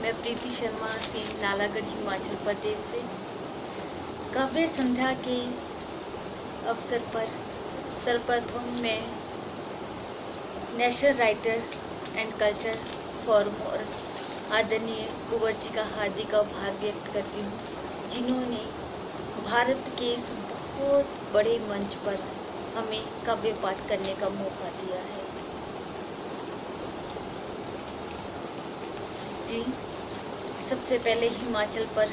मैं प्रीति शर्मा सिंह नालागढ़ हिमाचल प्रदेश से काव्य संध्या के अवसर पर सर्वप्रथम मैं national writer and culture forum और आदरणीय कुंवर जी का हार्दिक आभार व्यक्त करती हूँ, जिन्होंने भारत के इस बहुत बड़े मंच पर हमें काव्य पाठ करने का मौका दिया है। जी, सबसे पहले हिमाचल पर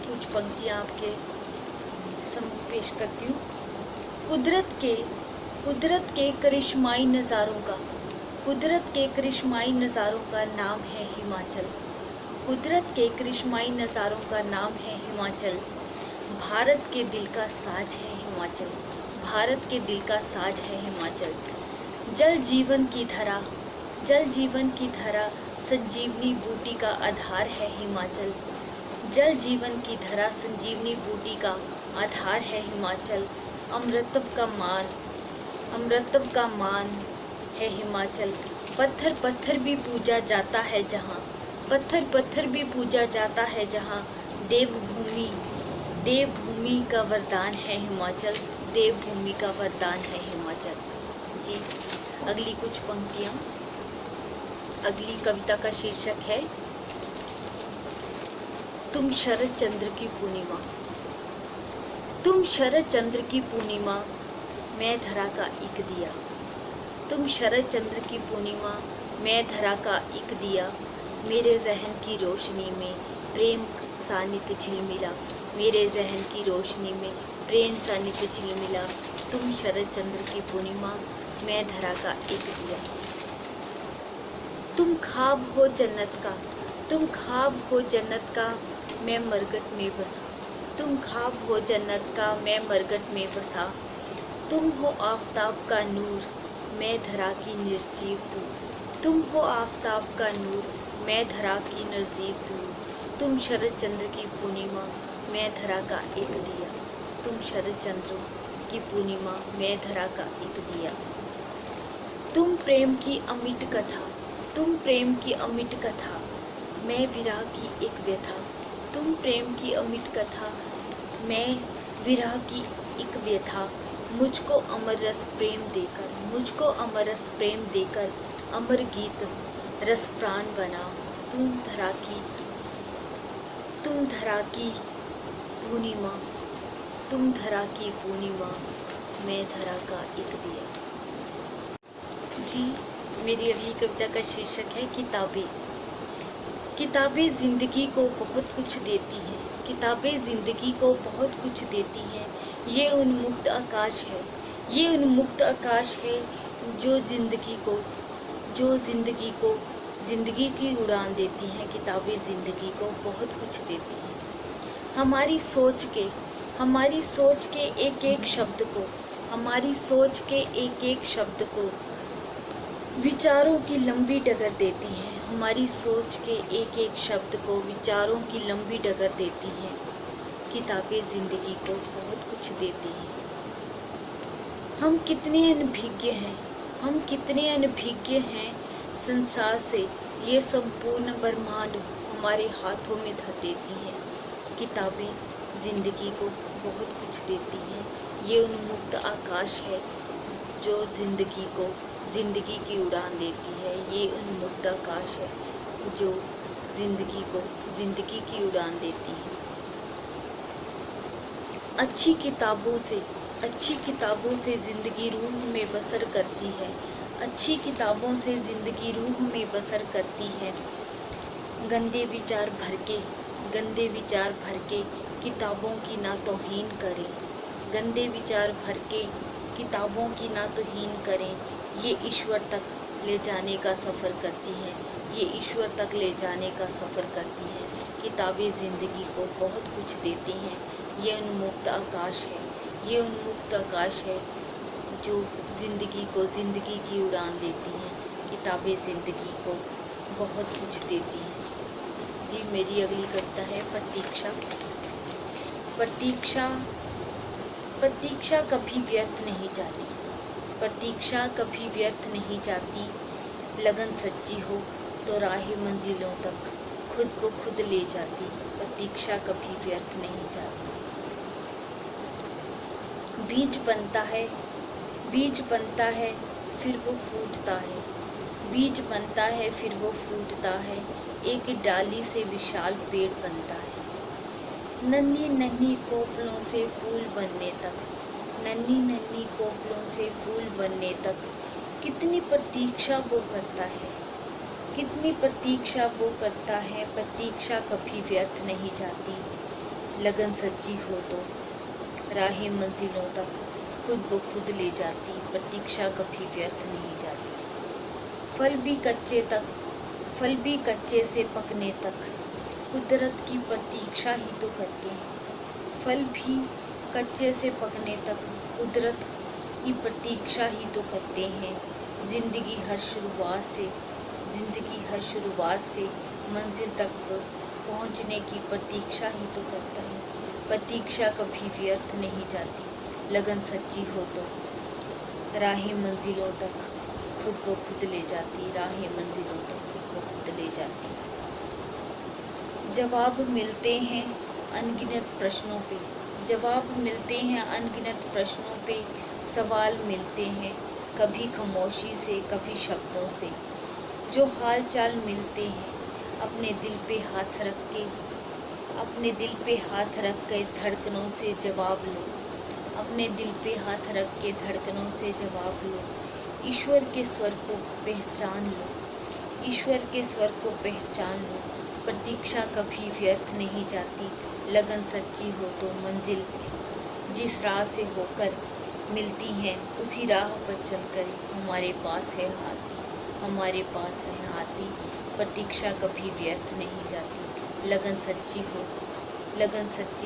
कुछ पंक्तियाँ आपके सम्मुख पेश करती हूँ। कुदरत के करिश्माई नज़ारों का नाम है हिमाचल। कुदरत के करिश्माई नज़ारों का नाम है हिमाचल। भारत के दिल का साज है हिमाचल। भारत के दिल का साज है हिमाचल। जल जीवन की धरा संजीवनी बूटी का आधार है हिमाचल। जल जीवन की धरा संजीवनी बूटी का आधार है हिमाचल। अमृतत्व का मान है हिमाचल। पत्थर पत्थर भी पूजा जाता है जहाँ, पत्थर भी पूजा जाता है जहाँ। देवभूमि का वरदान है हिमाचल। देवभूमि का वरदान है हिमाचल। जी, अगली कुछ पंक्तियाँ। अगली कविता का शीर्षक है तुम शरद चंद्र की पूर्णिमा। तुम शरद चंद्र की पूर्णिमा, मैं धरा का एक दिया। तुम शरद चंद्र की पूर्णिमा, मैं धरा का एक दिया। मेरे जहन की रोशनी में प्रेम सानिध्य झिलमिला। मेरे जहन की रोशनी में प्रेम सानिध्य झिलमिला। तुम शरद चंद्र की पूर्णिमा, मैं धरा का एक दिया। तुम ख्वाब हो जन्नत का, मैं मरगट में बसा। तुम ख्वाब हो जन्नत का, मैं मरगट में बसा। तुम हो आफताब का नूर, मैं धरा की निर्जीव दूँ। तुम हो आफताब का नूर, मैं धरा की निर्जीव दूँ। तुम शरद चंद्र की पूर्णिमा, मैं धरा का एक दिया। तुम शरद चंद्र की पूर्णिमा, मैं धरा का एक दिया। तुम प्रेम की अमिट कथा, मैं विरह की एक व्यथा। तुम प्रेम की अमिट कथा, मैं विरह की एक व्यथा। मुझको अमर रस प्रेम देकर अमर गीत रस प्राण बना। तुम धरा की पूर्णिमा, मैं धरा का एक दिया। जी, मेरी अगली कविता का शीर्षक है किताबें। किताबें जिंदगी को बहुत कुछ देती हैं। किताबें जिंदगी को बहुत कुछ देती हैं। ये उन्मुक्त आकाश है जो जिंदगी की उड़ान देती हैं। किताबें जिंदगी को बहुत कुछ देती हैं। हमारी सोच के एक एक शब्द को विचारों की लंबी डगर देती हैं। हमारी सोच के एक एक शब्द को विचारों की लंबी डगर देती हैं। किताबें जिंदगी को बहुत कुछ देती हैं। हम कितने अनभिज्ञ हैं संसार से, ये संपूर्ण ब्रह्मांड हमारे हाथों में धर देती हैं। किताबें जिंदगी को बहुत कुछ देती हैं। ये उन्मुक्त आकाश है जो जिंदगी की उड़ान देती है। ये उन्मुक्त आकाश है जो जिंदगी की उड़ान देती है। अच्छी किताबों से जिंदगी रूह में बसर करती है। अच्छी किताबों से जिंदगी रूह में बसर करती है। गंदे विचार भर के किताबों की ना तौहीन करें। गंदे विचार भर के किताबों की ना तौहीन करें। ये ईश्वर तक ले जाने का सफ़र करती हैं। ये ईश्वर तक ले जाने का सफ़र करती हैं। किताबें ज़िंदगी को बहुत कुछ देती हैं। ये उन्मुक्त आकाश है जो जिंदगी की उड़ान देती हैं। किताबें ज़िंदगी को बहुत कुछ देती हैं। जी, मेरी अगली कविता है प्रतीक्षा कभी व्यर्थ नहीं जाती। प्रतीक्षा कभी व्यर्थ नहीं जाती। लगन सच्ची हो तो राह मंजिलों तक खुद को खुद ले जाती, प्रतीक्षा कभी व्यर्थ नहीं जाती। बीज बनता है फिर वो फूटता है, बीज बनता है फिर वो फूटता है, एक डाली से विशाल पेड़ बनता है। नन्ही नन्ही कोपलों से फूल बनने तक, नन्ही नन्ही कोपलों से फूल बनने तक कितनी प्रतीक्षा वो करता है, कितनी प्रतीक्षा वो करता है। प्रतीक्षा कभी व्यर्थ नहीं जाती, लगन सच्ची हो तो राहें मंजिलों तक खुद ब खुद ले जाती, प्रतीक्षा कभी व्यर्थ नहीं जाती। फल भी कच्चे से पकने तक कुदरत की प्रतीक्षा ही तो करते हैं। फल भी कच्चे से पकने तक कुदरत की प्रतीक्षा ही तो करते हैं। जिंदगी हर शुरुआत से मंजिल तक पहुंचने की प्रतीक्षा ही तो करता है। प्रतीक्षा कभी व्यर्थ नहीं जाती, लगन सच्ची हो तो राहें मंजिलों तक खुद ब खुद ले जाती, राहें मंजिलों तक खुद ब खुद ले जाती। जवाब मिलते हैं अनगिनत प्रश्नों पे, जवाब मिलते हैं अनगिनत प्रश्नों पे, सवाल मिलते हैं कभी खामोशी से कभी शब्दों से। जो हाल चाल मिलते हैं अपने दिल पे हाथ रख के, अपने दिल पे हाथ रख के धड़कनों से जवाब लो, अपने दिल पे हाथ रख के धड़कनों से जवाब लो। ईश्वर के स्वर को पहचान लो, ईश्वर के स्वर को पहचान लो। प्रतीक्षा कभी व्यर्थ नहीं जाती, लगन सच्ची हो तो मंजिल जिस राह से होकर मिलती हैं उसी राह पर चलकर हमारे पास है हाथी, हमारे पास है हाथी। प्रतीक्षा कभी व्यर्थ नहीं जाती, लगन सच्ची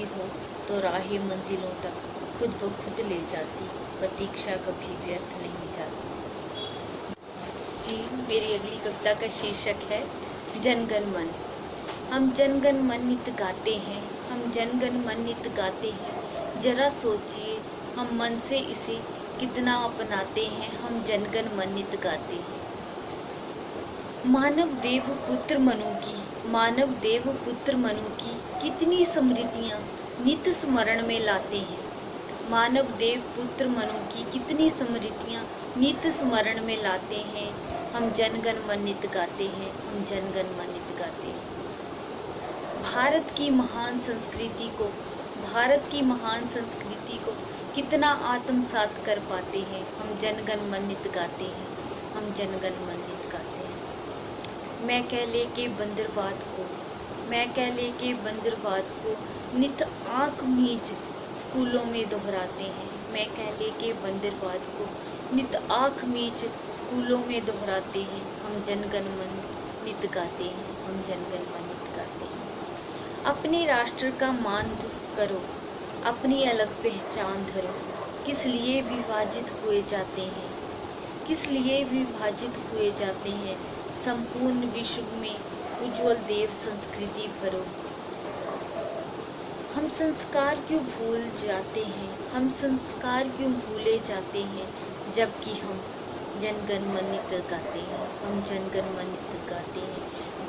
हो तो राहें मंजिलों तक खुद ब खुद ले जाती, प्रतीक्षा कभी व्यर्थ नहीं जाती। जी, मेरी अगली कविता का शीर्षक है जनगण मन। हम जनगण मन नित गाते हैं, हम जनगण मन नित गाते हैं। जरा सोचिए हम मन से इसे कितना अपनाते हैं, हम जनगण मन नित गाते हैं। मानव देव पुत्र मनु की कितनी स्मृतियाँ नित स्मरण में लाते हैं। मानव देव पुत्र मनु की कितनी स्मृतियाँ नित स्मरण में लाते हैं। हम जनगण मन नित गाते हैं, हम जनगण मन नित गाते हैं। भारत की महान संस्कृति को कितना आत्मसात कर पाते हैं। हम जनगण मन नित गाते हैं, हम जनगण मन नित गाते हैं। मैं कह ले के बंदरवाद को नित आँख मीच स्कूलों में दोहराते हैं। मैं कह ले के बंदरवाद को नित आँख मीच स्कूलों में दोहराते हैं। हम जनगण मन नित गाते हैं, हम जनगण मन नित गाते हैं। अपने राष्ट्र का मान करो, अपनी अलग पहचान धरो। किस लिए विभाजित हुए जाते हैं, किस लिए विभाजित हुए जाते हैं। संपूर्ण विश्व में उज्जवल देव संस्कृति भरो। हम संस्कार क्यों भूल जाते हैं, हम संस्कार क्यों भूले जाते हैं, जबकि हम जनगण मन नित गाते हैं, हम जनगण मन नित गाते हैं।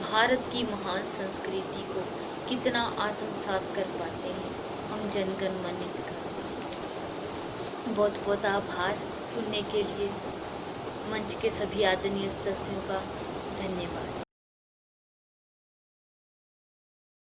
भारत की महान संस्कृति को कितना आत्मसात कर पाते हैं, हम जनगण मन नित गाते हैं। बहुत बहुत आभार सुनने के लिए। मंच के सभी आदरणीय सदस्यों का धन्यवाद।